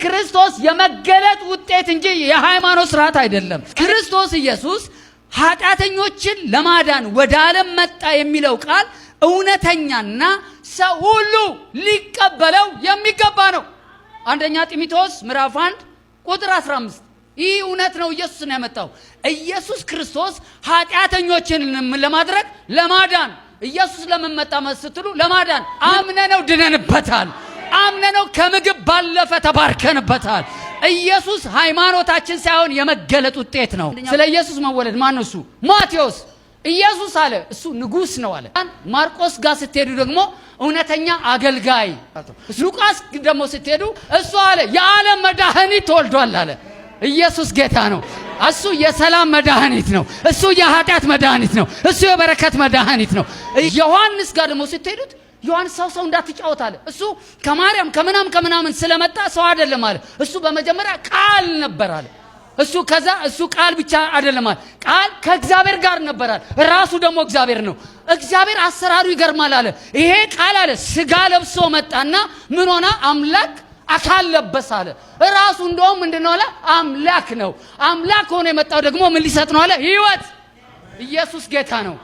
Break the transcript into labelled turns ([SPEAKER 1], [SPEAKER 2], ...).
[SPEAKER 1] ክርስቶስ የመገለጥ ውጤት እንጂ የሃይማኖት ስርዓት አይደለም። ክርስቶስ ኢየሱስ ኃጢአተኞችን ለማዳን ወደ ዓለም መጣ የሚለው ቃል እውነተኛና ሰው ሁሉ ሊቀበለው የሚገባ ነው። አንደኛ ጢሞቴዎስ ምዕራፍ 1 ቁጥር 15 ይህ እውነት ነው። ኢየሱስ ነው ያመጣው። ኢየሱስ ክርስቶስ ኃጢአተኞችን ለማድረግ ለማዳን ኢየሱስ ለምን መጣ ስትሉ ለማዳን አምነነው ድነንበታል። አምነነው ከምግብ ባለፈ ተባርከንበታል። ኢየሱስ ሃይማኖታችን ሳይሆን የመገለጥ ውጤት ነው። ስለ ኢየሱስ መወለድ ማን ነው? እሱ ማቴዎስ ኢየሱስ አለ እሱ ንጉስ ነው አለ። ማርቆስ ጋር ስትሄዱ ደግሞ እውነተኛ አገልጋይ፣ ሉቃስ ደግሞ ስትሄዱ እሱ አለ የዓለም መድኃኒት ተወልዷል አለ። ኢየሱስ ጌታ ነው። እሱ የሰላም መድኃኒት ነው። እሱ የኃጢአት መድኃኒት ነው። እሱ የበረከት መድኃኒት ነው። ዮሐንስ ጋር ደግሞ ስትሄዱት ዮሐንስ ሰው እንዳትጫወት አለ። እሱ ከማርያም ከምናምን ስለመጣ ሰው አይደለም አለ። እሱ በመጀመሪያ ቃል ነበር አለ። እሱ ቃል ብቻ አይደለም አለ። ቃል ከእግዚአብሔር ጋር ነበር አለ። ራሱ ደግሞ እግዚአብሔር ነው። እግዚአብሔር አሰራሩ ይገርማል አለ። ይሄ ቃል አለ ስጋ ለብሶ መጣና ምን ሆነ? አምላክ አካል ለበሰ አለ። ራሱ እንደውም ምንድነው አለ? አምላክ ነው። አምላክ ሆኖ የመጣው ደግሞ ምን ሊሰጥ ነው አለ? ሕይወት። ኢየሱስ ጌታ ነው።